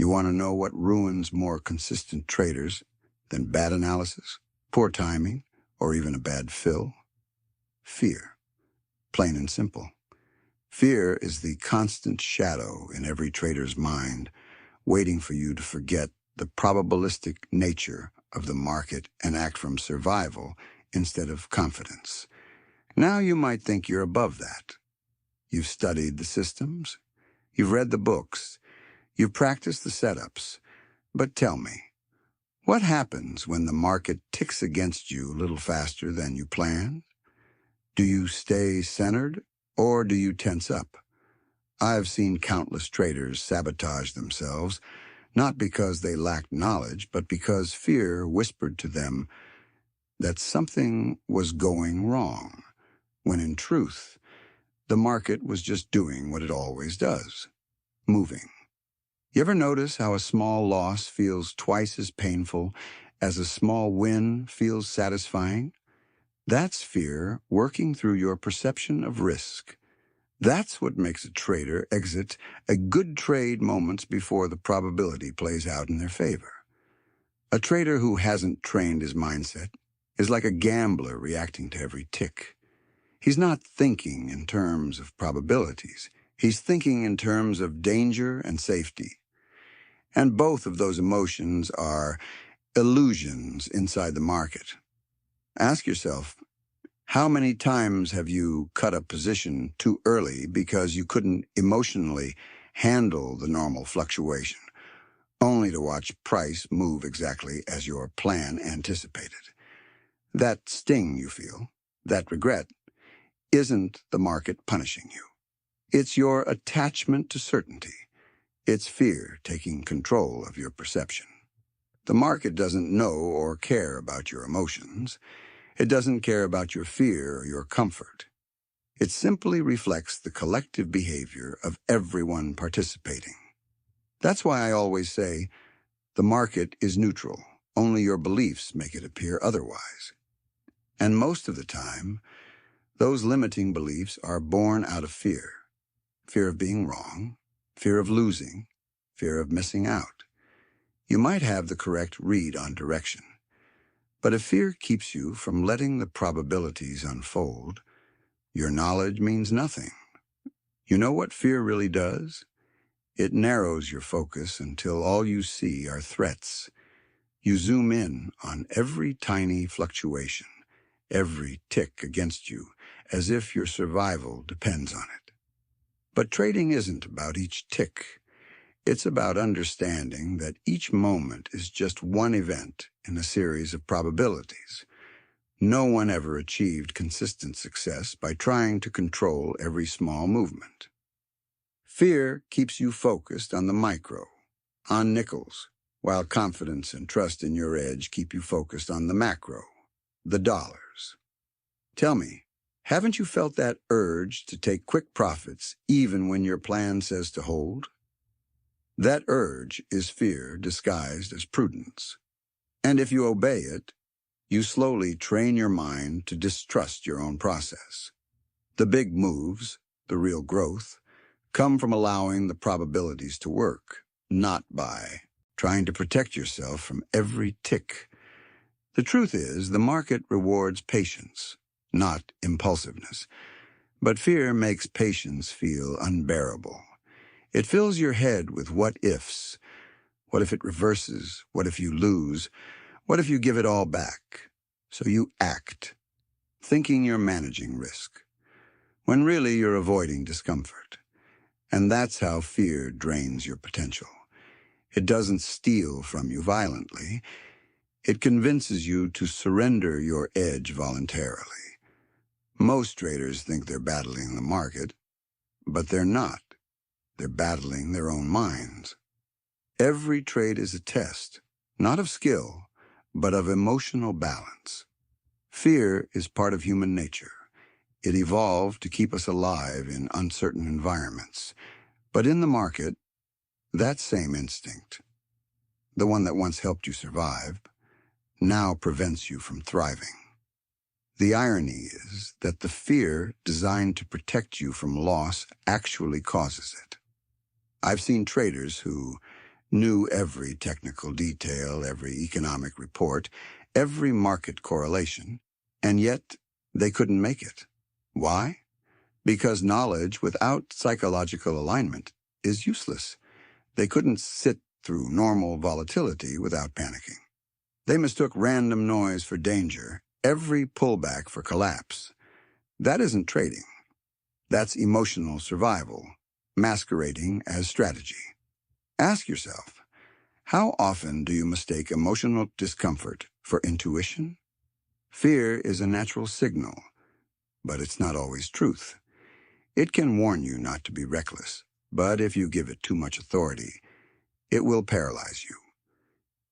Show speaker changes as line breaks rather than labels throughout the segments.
You want to know what ruins more consistent traders than bad analysis, poor timing, or even a bad fill? Fear. Plain and simple. Fear is the constant shadow in every trader's mind, waiting for you to forget the probabilistic nature of the market and act from survival instead of confidence. Now you might think you're above that. You've studied the systems, you've read the books, you've practiced the setups, but tell me, what happens when the market ticks against you a little faster than you planned? Do you stay centered or do you tense up? I've seen countless traders sabotage themselves, not because they lacked knowledge, but because fear whispered to them that something was going wrong, when in truth, the market was just doing what it always does, moving. You ever notice how a small loss feels twice as painful as a small win feels satisfying? That's fear working through your perception of risk. That's what makes a trader exit a good trade moments before the probability plays out in their favor. A trader who hasn't trained his mindset is like a gambler reacting to every tick. He's not thinking in terms of probabilities. He's thinking in terms of danger and safety. And both of those emotions are illusions inside the market. Ask yourself, how many times have you cut a position too early because you couldn't emotionally handle the normal fluctuation, only to watch price move exactly as your plan anticipated? That sting you feel, that regret, isn't the market punishing you. It's your attachment to certainty. It's fear taking control of your perception. The market doesn't know or care about your emotions. It doesn't care about your fear or your comfort. It simply reflects the collective behavior of everyone participating. That's why I always say, the market is neutral. Only your beliefs make it appear otherwise. And most of the time, those limiting beliefs are born out of fear. Fear of being wrong, fear of losing, fear of missing out. You might have the correct read on direction, but if fear keeps you from letting the probabilities unfold, your knowledge means nothing. You know what fear really does? It narrows your focus until all you see are threats. You zoom in on every tiny fluctuation, every tick against you, as if your survival depends on it. But trading isn't about each tick. It's about understanding that each moment is just one event in a series of probabilities. No one ever achieved consistent success by trying to control every small movement. Fear keeps you focused on the micro, on nickels, while confidence and trust in your edge keep you focused on the macro, the dollars. Tell me, haven't you felt that urge to take quick profits even when your plan says to hold? That urge is fear disguised as prudence. And if you obey it, you slowly train your mind to distrust your own process. The big moves, the real growth, come from allowing the probabilities to work, not by trying to protect yourself from every tick. The truth is, the market rewards patience, not impulsiveness. But fear makes patience feel unbearable. It fills your head with what-ifs. What if it reverses? What if you lose? What if you give it all back? So you act, thinking you're managing risk, when really you're avoiding discomfort. And that's how fear drains your potential. It doesn't steal from you violently. It convinces you to surrender your edge voluntarily. Most traders think they're battling the market, but they're not. They're battling their own minds. Every trade is a test, not of skill, but of emotional balance. Fear is part of human nature. It evolved to keep us alive in uncertain environments. But in the market, that same instinct, the one that once helped you survive, now prevents you from thriving. The irony is that the fear designed to protect you from loss actually causes it. I've seen traders who, knew every technical detail, every economic report, every market correlation, and yet they couldn't make it. Why? Because knowledge without psychological alignment is useless. They couldn't sit through normal volatility without panicking. They mistook random noise for danger, every pullback for collapse. That isn't trading. That's emotional survival, masquerading as strategy. Ask yourself, how often do you mistake emotional discomfort for intuition? Fear is a natural signal, but it's not always truth. It can warn you not to be reckless, but if you give it too much authority, it will paralyze you.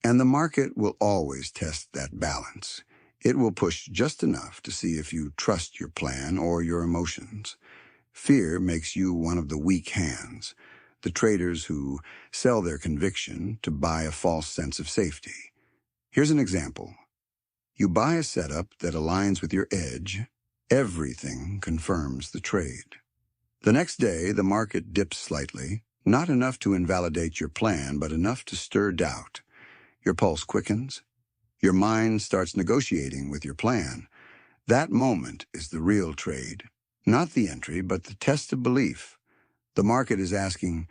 And the market will always test that balance. It will push just enough to see if you trust your plan or your emotions. Fear makes you one of the weak hands, the traders who sell their conviction to buy a false sense of safety. Here's an example. You buy a setup that aligns with your edge. Everything confirms the trade. The next day, the market dips slightly, not enough to invalidate your plan, but enough to stir doubt. Your pulse quickens. Your mind starts negotiating with your plan. That moment is the real trade. Not the entry, but the test of belief. The market is asking,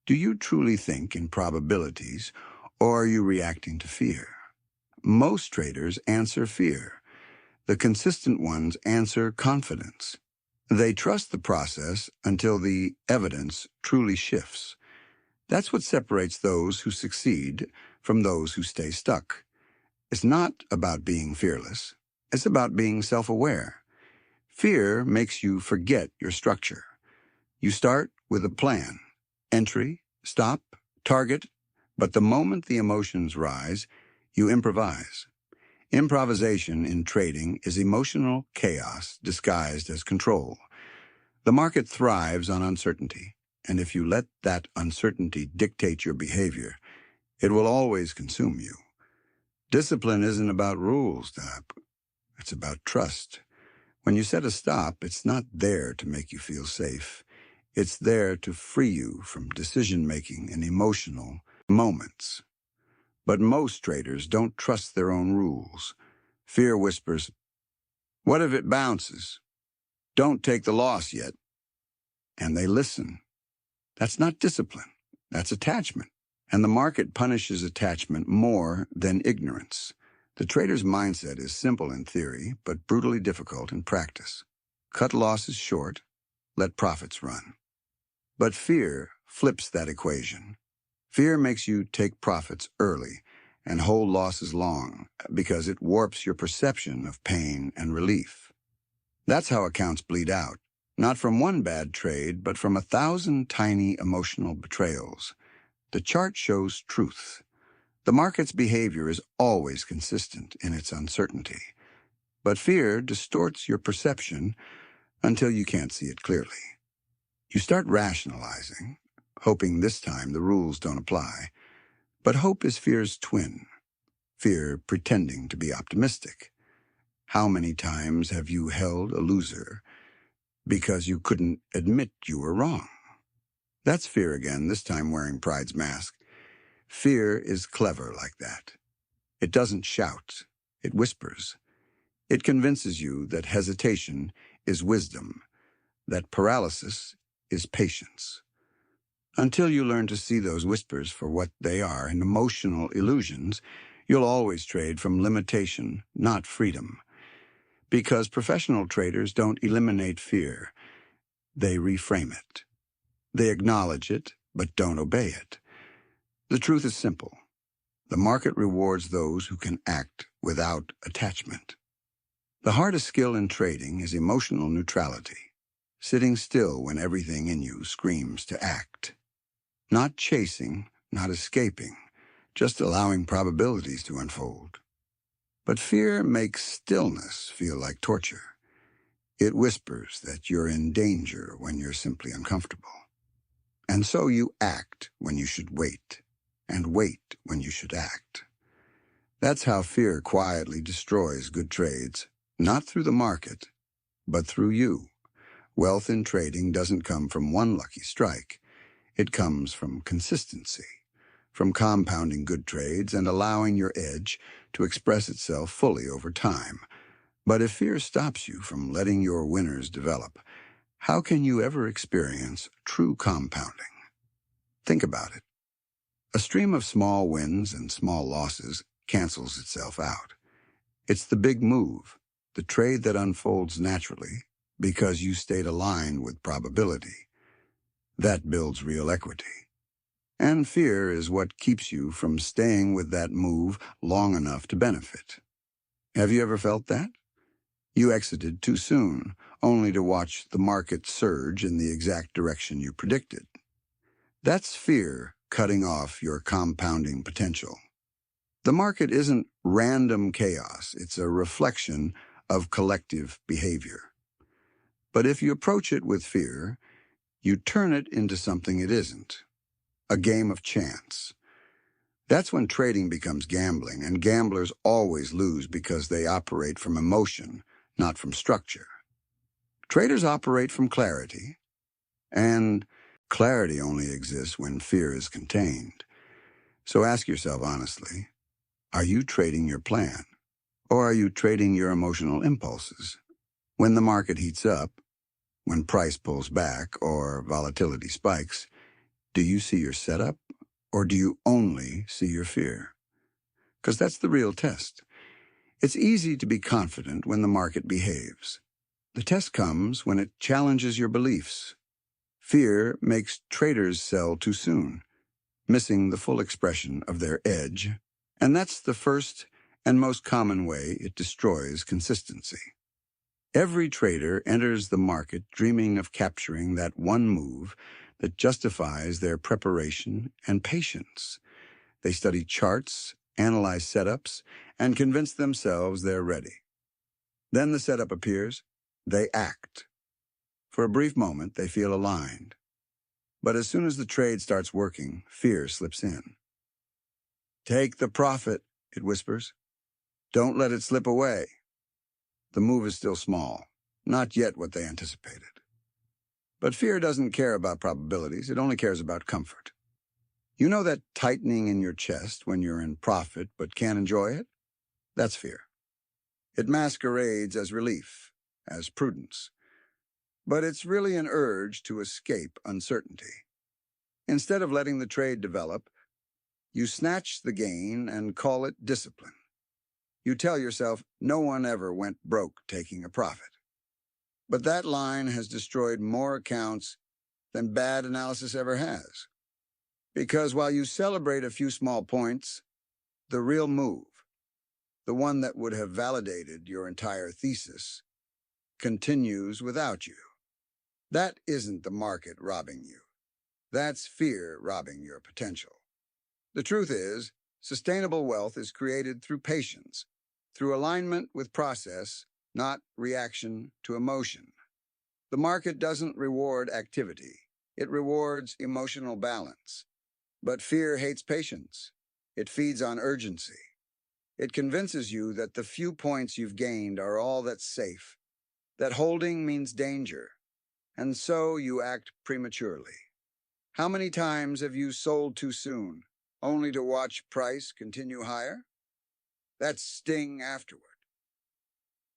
do you truly think in probabilities, or are you reacting to fear? Most traders answer fear. The consistent ones answer confidence. They trust the process until the evidence truly shifts. That's what separates those who succeed from those who stay stuck. It's not about being fearless. It's about being self-aware. Fear makes you forget your structure. You start with a plan, entry, stop, target, but the moment the emotions rise, you improvise. Improvisation in trading is emotional chaos disguised as control. The market thrives on uncertainty, and if you let that uncertainty dictate your behavior, it will always consume you. Discipline isn't about rules, Dap. It's about trust. When you set a stop, it's not there to make you feel safe. It's there to free you from decision-making in emotional moments. But most traders don't trust their own rules. Fear whispers, what if it bounces? Don't take the loss yet. And they listen. That's not discipline. That's attachment. And the market punishes attachment more than ignorance. The trader's mindset is simple in theory, but brutally difficult in practice. Cut losses short, let profits run. But fear flips that equation. Fear makes you take profits early and hold losses long because it warps your perception of pain and relief. That's how accounts bleed out, not from one bad trade, but from 1,000 tiny emotional betrayals. The chart shows truth. The market's behavior is always consistent in its uncertainty, but fear distorts your perception until you can't see it clearly. You start rationalizing, hoping this time the rules don't apply. But hope is fear's twin, fear pretending to be optimistic. How many times have you held a loser because you couldn't admit you were wrong? That's fear again, this time wearing pride's mask. Fear is clever like that. It doesn't shout, it whispers. It convinces you that hesitation is wisdom, that paralysis is patience. Until you learn to see those whispers for what they are, and emotional illusions, you'll always trade from limitation, not freedom. Because professional traders don't eliminate fear, they reframe it. They acknowledge it, but don't obey it. The truth is simple. The market rewards those who can act without attachment. The hardest skill in trading is emotional neutrality, sitting still when everything in you screams to act. Not chasing, not escaping, just allowing probabilities to unfold. But fear makes stillness feel like torture. It whispers that you're in danger when you're simply uncomfortable. And so you act when you should wait, and wait when you should act. That's how fear quietly destroys good trades, not through the market, but through you. Wealth in trading doesn't come from one lucky strike. It comes from consistency, from compounding good trades and allowing your edge to express itself fully over time. But if fear stops you from letting your winners develop, how can you ever experience true compounding? Think about it. A stream of small wins and small losses cancels itself out. It's the big move, the trade that unfolds naturally because you stayed aligned with probability. That builds real equity. And fear is what keeps you from staying with that move long enough to benefit. Have you ever felt that? You exited too soon, only to watch the market surge in the exact direction you predicted. That's fear cutting off your compounding potential. The market isn't random chaos, it's a reflection of collective behavior. But if you approach it with fear, you turn it into something it isn't, a game of chance. That's when trading becomes gambling, and gamblers always lose because they operate from emotion, not from structure. Traders operate from clarity, and clarity only exists when fear is contained. So ask yourself honestly, are you trading your plan, or are you trading your emotional impulses? When the market heats up, when price pulls back or volatility spikes, do you see your setup, or do you only see your fear? Because that's the real test. It's easy to be confident when the market behaves. The test comes when it challenges your beliefs. Fear makes traders sell too soon, missing the full expression of their edge, and that's the first and most common way it destroys consistency. Every trader enters the market dreaming of capturing that one move that justifies their preparation and patience. They study charts, analyze setups, and convince themselves they're ready. Then the setup appears, they act. For a brief moment, they feel aligned. But as soon as the trade starts working, fear slips in. "Take the profit," it whispers. "Don't let it slip away." The move is still small, not yet what they anticipated. But fear doesn't care about probabilities, it only cares about comfort. You know that tightening in your chest when you're in profit but can't enjoy it? That's fear. It masquerades as relief, as prudence. But it's really an urge to escape uncertainty. Instead of letting the trade develop, you snatch the gain and call it discipline. You tell yourself no one ever went broke taking a profit. But that line has destroyed more accounts than bad analysis ever has. Because while you celebrate a few small points, the real move, the one that would have validated your entire thesis, continues without you. That isn't the market robbing you. That's fear robbing your potential. The truth is, sustainable wealth is created through patience, through alignment with process, not reaction to emotion. The market doesn't reward activity. It rewards emotional balance. But fear hates patience. It feeds on urgency. It convinces you that the few points you've gained are all that's safe, that holding means danger, and so you act prematurely. How many times have you sold too soon, only to watch price continue higher? That's sting afterward.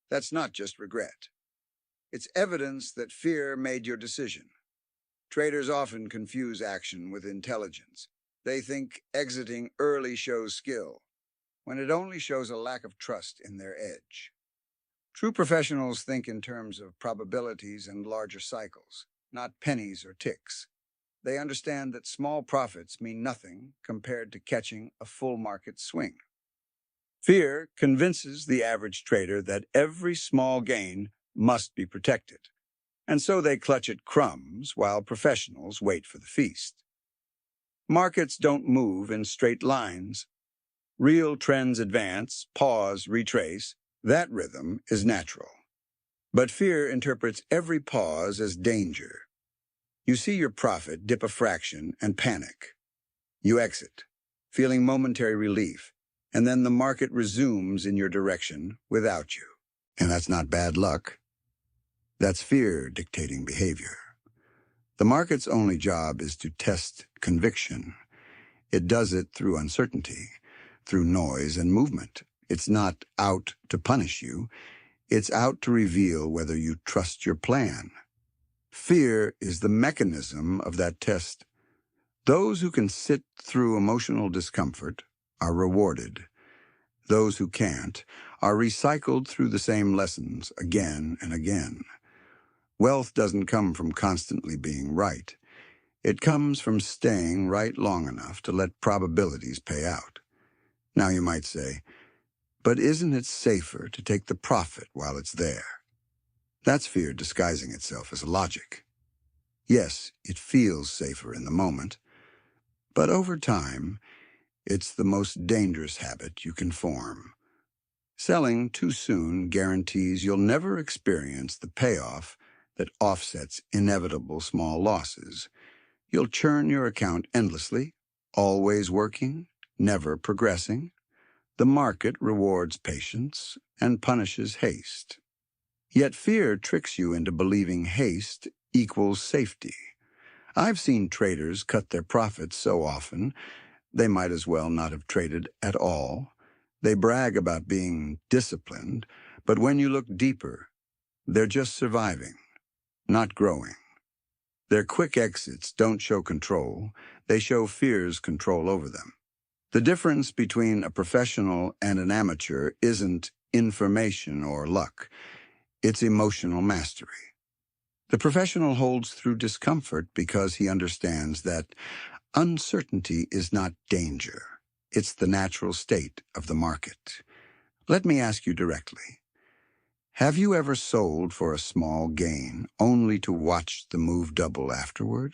That's not just regret. It's evidence that fear made your decision. Traders often confuse action with intelligence. They think exiting early shows skill, when it only shows a lack of trust in their edge. True professionals think in terms of probabilities and larger cycles, not pennies or ticks. They understand that small profits mean nothing compared to catching a full market swing. Fear convinces the average trader that every small gain must be protected, and so they clutch at crumbs while professionals wait for the feast. Markets don't move in straight lines. Real trends advance, pause, retrace. That rhythm is natural. But fear interprets every pause as danger. You see your profit dip a fraction and panic. You exit, feeling momentary relief, and then the market resumes in your direction without you. And that's not bad luck. That's fear dictating behavior. The market's only job is to test conviction. It does it through uncertainty, through noise and movement. It's not out to punish you. It's out to reveal whether you trust your plan. Fear is the mechanism of that test. Those who can sit through emotional discomfort are rewarded. Those who can't are recycled through the same lessons again and again. Wealth doesn't come from constantly being right. It comes from staying right long enough to let probabilities pay out. Now you might say, but isn't it safer to take the profit while it's there? That's fear disguising itself as logic. Yes, it feels safer in the moment, but over time, it's the most dangerous habit you can form. Selling too soon guarantees you'll never experience the payoff that offsets inevitable small losses. You'll churn your account endlessly, always working, never progressing. The market rewards patience and punishes haste. Yet fear tricks you into believing haste equals safety. I've seen traders cut their profits so often, they might as well not have traded at all. They brag about being disciplined, but when you look deeper, they're just surviving, not growing. Their quick exits don't show control, they show fear's control over them. The difference between a professional and an amateur isn't information or luck, it's emotional mastery. The professional holds through discomfort because he understands that uncertainty is not danger. It's the natural state of the market. Let me ask you directly. Have you ever sold for a small gain only to watch the move double afterward?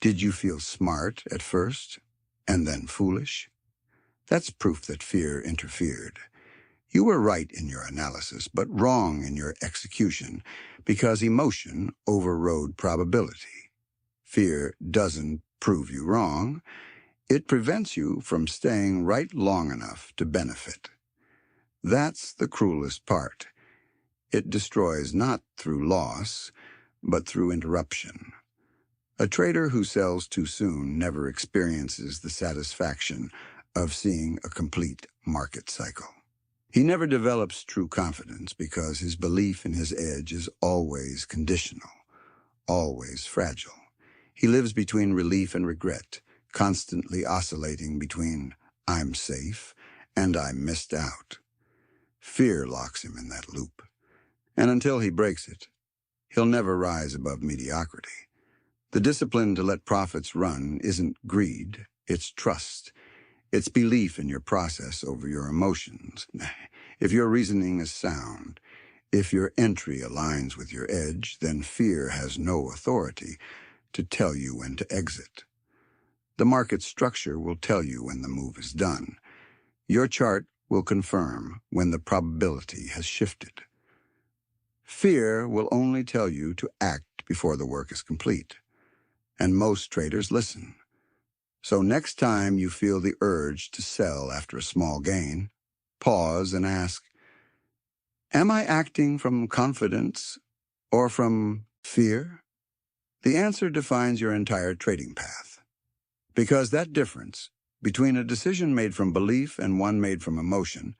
Did you feel smart at first and then foolish? That's proof that fear interfered. You were right in your analysis, but wrong in your execution because emotion overrode probability. Fear doesn't prove you wrong. It prevents you from staying right long enough to benefit. That's the cruelest part. It destroys not through loss, but through interruption. A trader who sells too soon never experiences the satisfaction of seeing a complete market cycle. He never develops true confidence because his belief in his edge is always conditional, always fragile. He lives between relief and regret, constantly oscillating between I'm safe and I missed out. Fear locks him in that loop. And until he breaks it, he'll never rise above mediocrity. The discipline to let profits run isn't greed, it's trust. It's belief in your process over your emotions. If your reasoning is sound, if your entry aligns with your edge, then fear has no authority to tell you when to exit. The market structure will tell you when the move is done. Your chart will confirm when the probability has shifted. Fear will only tell you to act before the work is complete. And most traders listen. So next time you feel the urge to sell after a small gain, pause and ask, am I acting from confidence or from fear? The answer defines your entire trading path. Because that difference between a decision made from belief and one made from emotion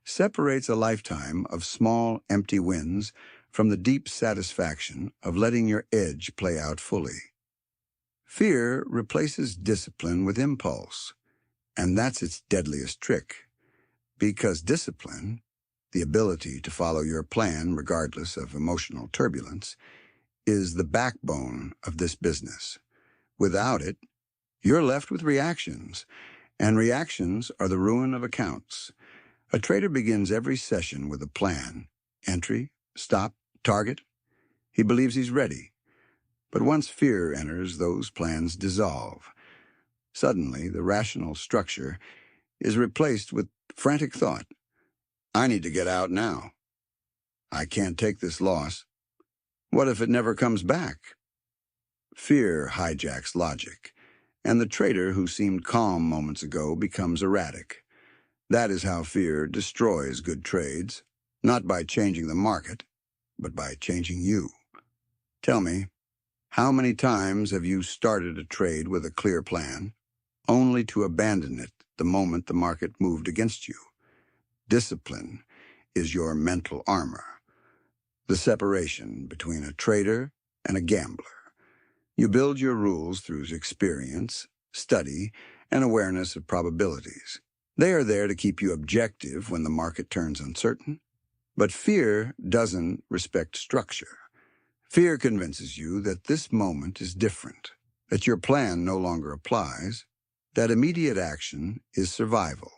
separates a lifetime of small, empty wins from the deep satisfaction of letting your edge play out fully. Fear replaces discipline with impulse, and that's its deadliest trick. Because discipline, the ability to follow your plan regardless of emotional turbulence, is the backbone of this business. Without it, you're left with reactions, and reactions are the ruin of accounts. A trader begins every session with a plan: entry, stop, target. He believes he's ready. But once fear enters, those plans dissolve. Suddenly, the rational structure is replaced with frantic thought. I need to get out now. I can't take this loss. What if it never comes back? Fear hijacks logic, and the trader who seemed calm moments ago becomes erratic. That is how fear destroys good trades, not by changing the market, but by changing you. Tell me, how many times have you started a trade with a clear plan, only to abandon it the moment the market moved against you. Discipline is your mental armor, the separation between a trader and a gambler. You build your rules through experience, study, and awareness of probabilities. They are there to keep you objective when the market turns uncertain. But fear doesn't respect structure. Fear convinces you that this moment is different, that your plan no longer applies, that immediate action is survival.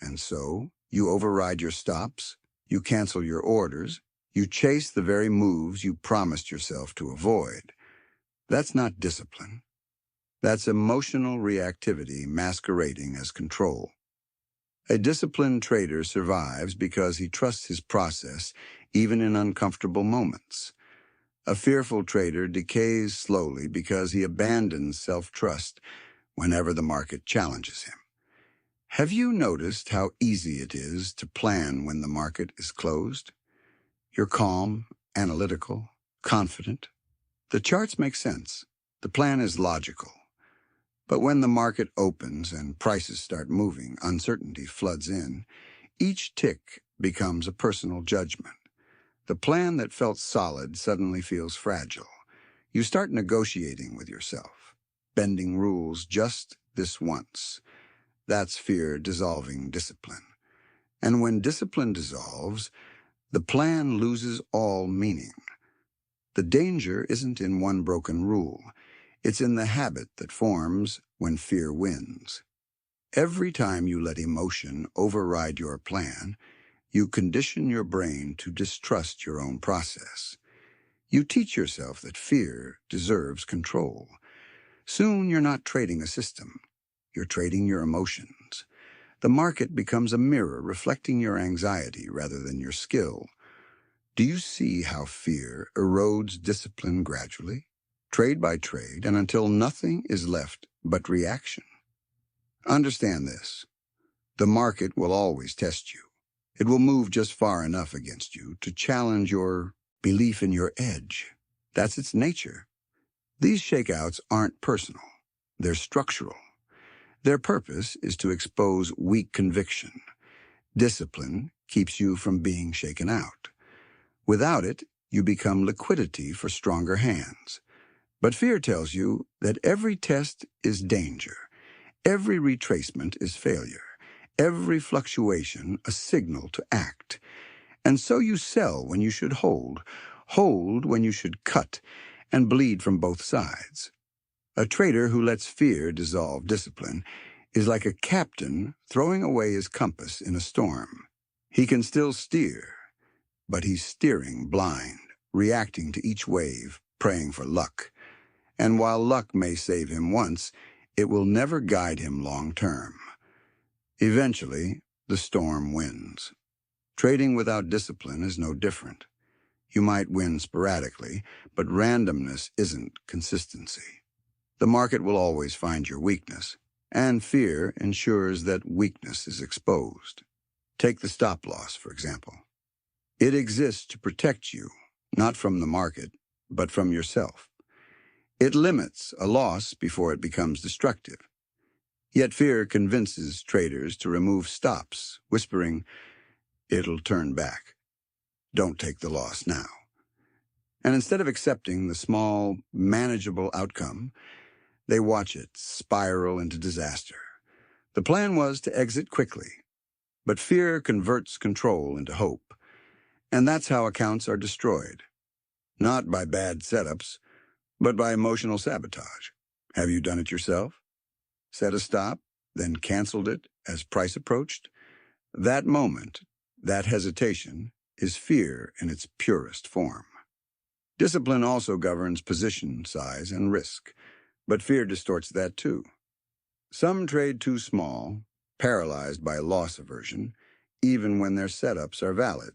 And so, you override your stops, you cancel your orders, you chase the very moves you promised yourself to avoid. That's not discipline. That's emotional reactivity masquerading as control. A disciplined trader survives because he trusts his process even in uncomfortable moments. A fearful trader decays slowly because he abandons self-trust whenever the market challenges him. Have you noticed how easy it is to plan when the market is closed? You're calm, analytical, confident. The charts make sense. The plan is logical. But when the market opens and prices start moving, uncertainty floods in. Each tick becomes a personal judgment. The plan that felt solid suddenly feels fragile. You start negotiating with yourself, bending rules just this once. That's fear dissolving discipline. And when discipline dissolves, the plan loses all meaning. The danger isn't in one broken rule. It's in the habit that forms when fear wins. Every time you let emotion override your plan, you condition your brain to distrust your own process. You teach yourself that fear deserves control. Soon you're not trading a system. You're trading your emotions. The market becomes a mirror reflecting your anxiety rather than your skill. Do you see how fear erodes discipline gradually, trade by trade, and until nothing is left but reaction? Understand this. The market will always test you. It will move just far enough against you to challenge your belief in your edge. That's its nature. These shakeouts aren't personal. They're structural. Their purpose is to expose weak conviction. Discipline keeps you from being shaken out. Without it, you become liquidity for stronger hands. But fear tells you that every test is danger. Every retracement is failure. Every fluctuation a signal to act. And so you sell when you should hold when you should cut, and bleed from both sides. A trader who lets fear dissolve discipline is like a captain throwing away his compass in a storm. He can still steer, but he's steering blind, reacting to each wave, praying for luck. And while luck may save him once, it will never guide him long term. Eventually, the storm wins. Trading without discipline is no different. You might win sporadically, but randomness isn't consistency. The market will always find your weakness, and fear ensures that weakness is exposed. Take the stop loss, for example. It exists to protect you, not from the market, but from yourself. It limits a loss before it becomes destructive. Yet fear convinces traders to remove stops, whispering, "It'll turn back. Don't take the loss now." And instead of accepting the small, manageable outcome, they watch it spiral into disaster. The plan was to exit quickly, but fear converts control into hope. And that's how accounts are destroyed. Not by bad setups, but by emotional sabotage. Have you done it yourself? Set a stop, then canceled it as price approached? That moment, that hesitation, is fear in its purest form. Discipline also governs position size and risk, but fear distorts that too. Some trade too small, paralyzed by loss aversion, even when their setups are valid.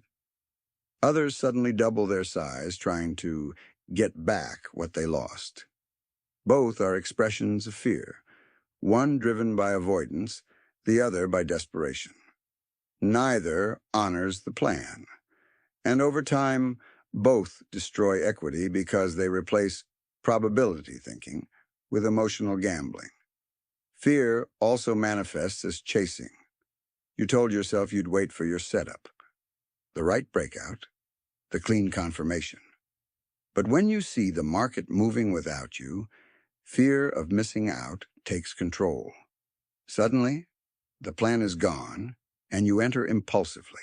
Others suddenly double their size, trying to get back what they lost. Both are expressions of fear, one driven by avoidance, the other by desperation. Neither honors the plan, and over time, both destroy equity because they replace probability thinking with emotional gambling. Fear also manifests as chasing. You told yourself you'd wait for your setup, the right breakout, the clean confirmation. But when you see the market moving without you, fear of missing out takes control. Suddenly, the plan is gone, and you enter impulsively.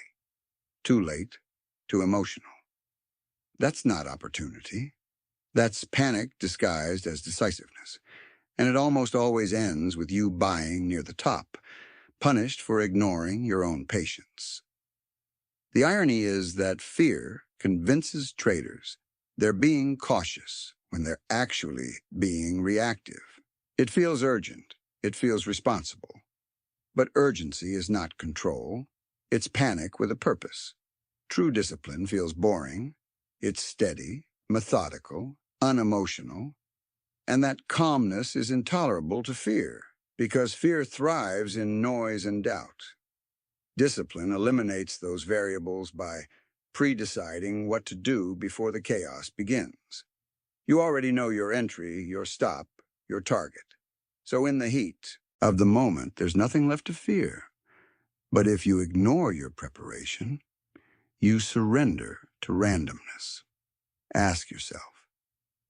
Too late, too emotional. That's not opportunity. That's panic disguised as decisiveness. And it almost always ends with you buying near the top, punished for ignoring your own patience. The irony is that fear convinces traders they're being cautious when they're actually being reactive. It feels urgent. It feels responsible. But urgency is not control. It's panic with a purpose. True discipline feels boring. It's steady, methodical, unemotional, and that calmness is intolerable to fear, because fear thrives in noise and doubt. Discipline eliminates those variables by pre-deciding what to do before the chaos begins. You already know your entry, your stop, your target. So in the heat of the moment, there's nothing left to fear. But if you ignore your preparation, you surrender to randomness. Ask yourself,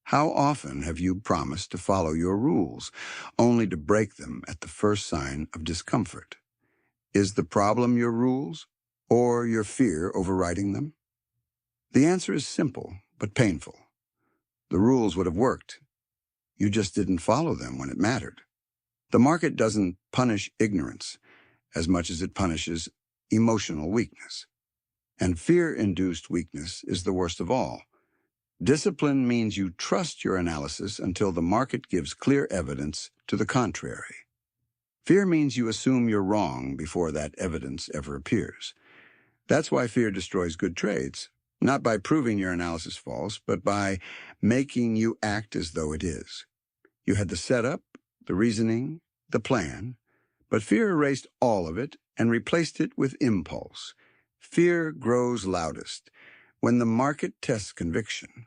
how often have you promised to follow your rules, only to break them at the first sign of discomfort? Is the problem your rules, or your fear overriding them? The answer is simple, but painful. The rules would have worked. You just didn't follow them when it mattered. The market doesn't punish ignorance as much as it punishes emotional weakness. And fear-induced weakness is the worst of all. Discipline means you trust your analysis until the market gives clear evidence to the contrary. Fear means you assume you're wrong before that evidence ever appears. That's why fear destroys good trades, not by proving your analysis false, but by making you act as though it is. You had the setup, the reasoning, the plan, but fear erased all of it and replaced it with impulse. Fear grows loudest when the market tests conviction.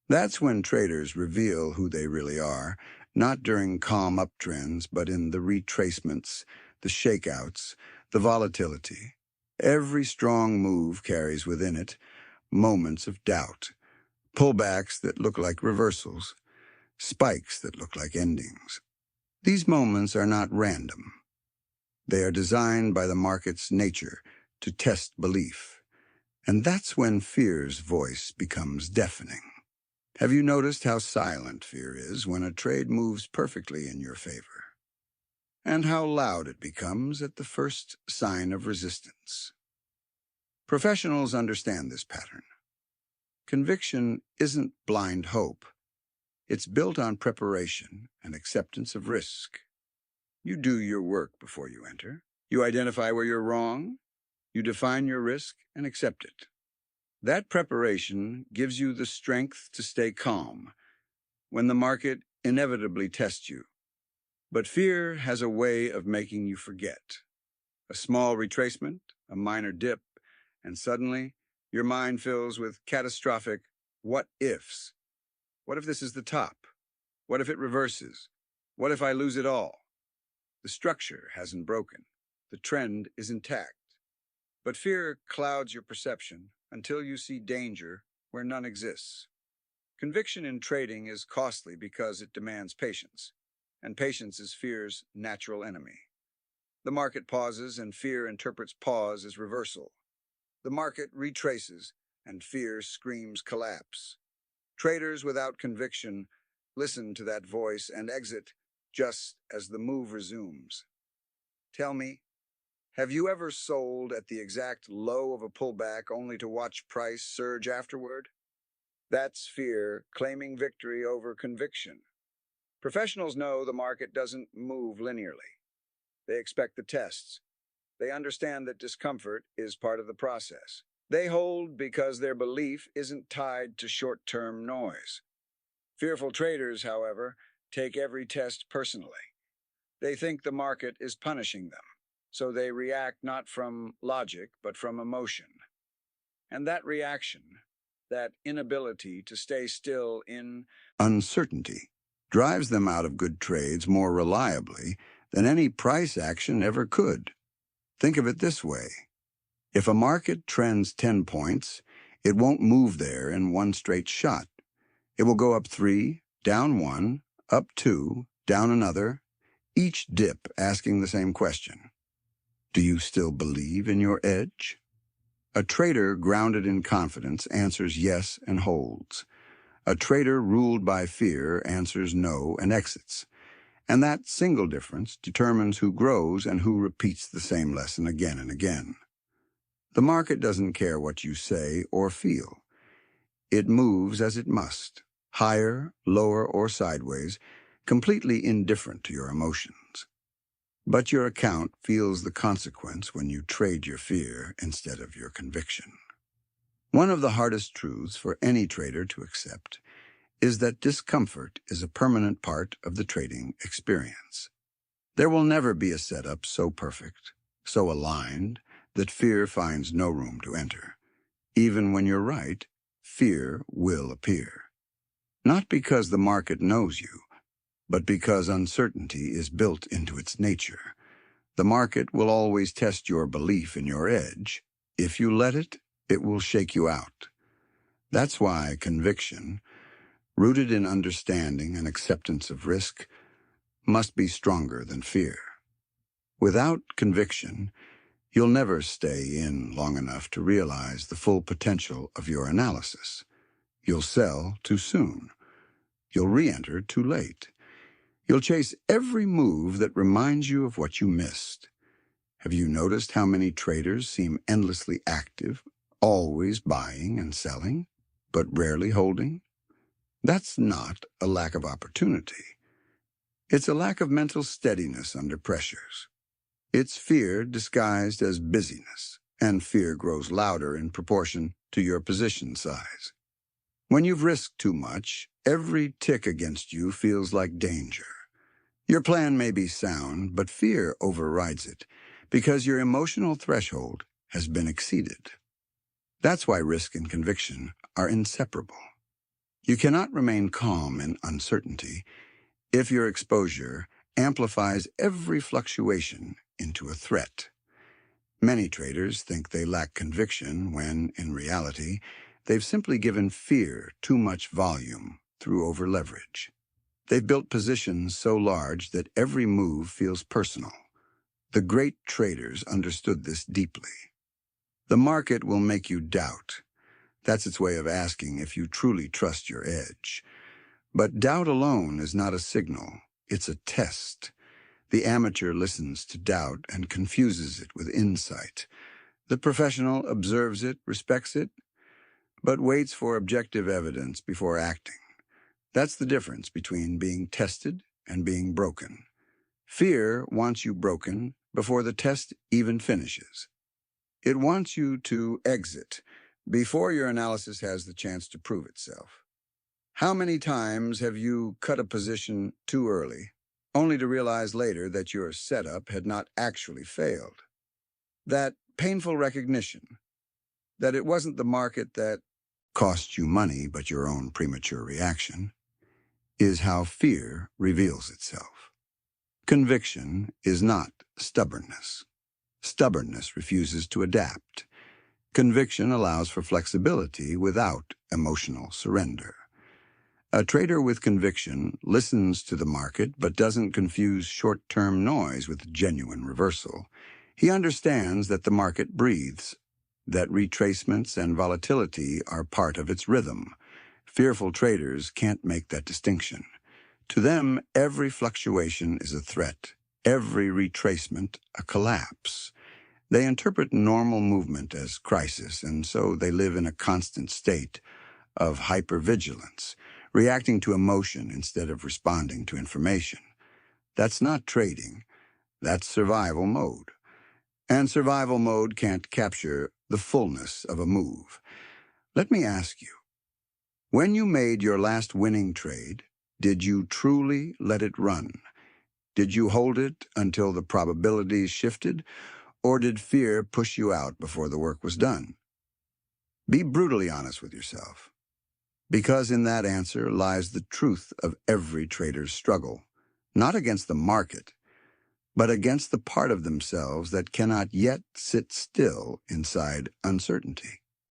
That's when traders reveal who they really are, not during calm uptrends, but in the retracements, the shakeouts, the volatility. Every strong move carries within it moments of doubt, pullbacks that look like reversals, spikes that look like endings. These moments are not random. They are designed by the market's nature to test belief. And that's when fear's voice becomes deafening. Have you noticed how silent fear is when a trade moves perfectly in your favor? And how loud it becomes at the first sign of resistance? Professionals understand this pattern. Conviction isn't blind hope. It's built on preparation and acceptance of risk. You do your work before you enter. You identify where you're wrong. You define your risk and accept it. That preparation gives you the strength to stay calm when the market inevitably tests you. But fear has a way of making you forget. A small retracement, a minor dip, and suddenly your mind fills with catastrophic what-ifs. What if this is the top? What if it reverses? What if I lose it all? The structure hasn't broken. The trend is intact. But fear clouds your perception until you see danger where none exists. Conviction in trading is costly because it demands patience, and patience is fear's natural enemy. The market pauses, and fear interprets pause as reversal. The market retraces, and fear screams collapse. Traders without conviction listen to that voice and exit just as the move resumes. Tell me, have you ever sold at the exact low of a pullback only to watch price surge afterward? That's fear claiming victory over conviction. Professionals know the market doesn't move linearly. They expect the tests. They understand that discomfort is part of the process. They hold because their belief isn't tied to short-term noise. Fearful traders, however, take every test personally. They think the market is punishing them, so they react not from logic but from emotion. And that reaction, that inability to stay still in uncertainty, drives them out of good trades more reliably than any price action ever could. Think of it this way. If a market trends 10 points, it won't move there in one straight shot. It will go up 3, down 1, up 2, down another, each dip asking the same question. Do you still believe in your edge? A trader grounded in confidence answers yes and holds. A trader ruled by fear answers no and exits. And that single difference determines who grows and who repeats the same lesson again and again. The market doesn't care what you say or feel. It moves as it must, higher, lower, or sideways, completely indifferent to your emotions. But your account feels the consequence when you trade your fear instead of your conviction. One of the hardest truths for any trader to accept is that discomfort is a permanent part of the trading experience. There will never be a setup so perfect, so aligned, that fear finds no room to enter. Even when you're right, fear will appear. Not because the market knows you, but because uncertainty is built into its nature. The market will always test your belief in your edge. If you let it, it will shake you out. That's why conviction, rooted in understanding and acceptance of risk, must be stronger than fear. Without conviction, you'll never stay in long enough to realize the full potential of your analysis. You'll sell too soon. You'll re-enter too late. You'll chase every move that reminds you of what you missed. Have you noticed how many traders seem endlessly active, always buying and selling, but rarely holding? That's not a lack of opportunity. It's a lack of mental steadiness under pressures. It's fear disguised as busyness, and fear grows louder in proportion to your position size. When you've risked too much, every tick against you feels like danger. Your plan may be sound, but fear overrides it because your emotional threshold has been exceeded. That's why risk and conviction are inseparable. You cannot remain calm in uncertainty if your exposure amplifies every fluctuation into a threat. Many traders think they lack conviction when, in reality, they've simply given fear too much volume through over-leverage. They've built positions so large that every move feels personal. The great traders understood this deeply. The market will make you doubt. That's its way of asking if you truly trust your edge. But doubt alone is not a signal. It's a test. The amateur listens to doubt and confuses it with insight. The professional observes it, respects it, but waits for objective evidence before acting. That's the difference between being tested and being broken. Fear wants you broken before the test even finishes. It wants you to exit before your analysis has the chance to prove itself. How many times have you cut a position too early, only to realize later that your setup had not actually failed? That painful recognition that it wasn't the market that cost you money but your own premature reaction is how fear reveals itself. Conviction is not stubbornness. Stubbornness refuses to adapt. Conviction allows for flexibility without emotional surrender. A trader with conviction listens to the market but doesn't confuse short-term noise with genuine reversal. He understands that the market breathes, that retracements and volatility are part of its rhythm. Fearful traders can't make that distinction. To them, every fluctuation is a threat, every retracement a collapse. They interpret normal movement as crisis, and so they live in a constant state of hypervigilance, reacting to emotion instead of responding to information. That's not trading. That's survival mode. And survival mode can't capture the fullness of a move. Let me ask you, when you made your last winning trade, did you truly let it run? Did you hold it until the probabilities shifted, or did fear push you out before the work was done? Be brutally honest with yourself, because in that answer lies the truth of every trader's struggle, not against the market, but against the part of themselves that cannot yet sit still inside uncertainty.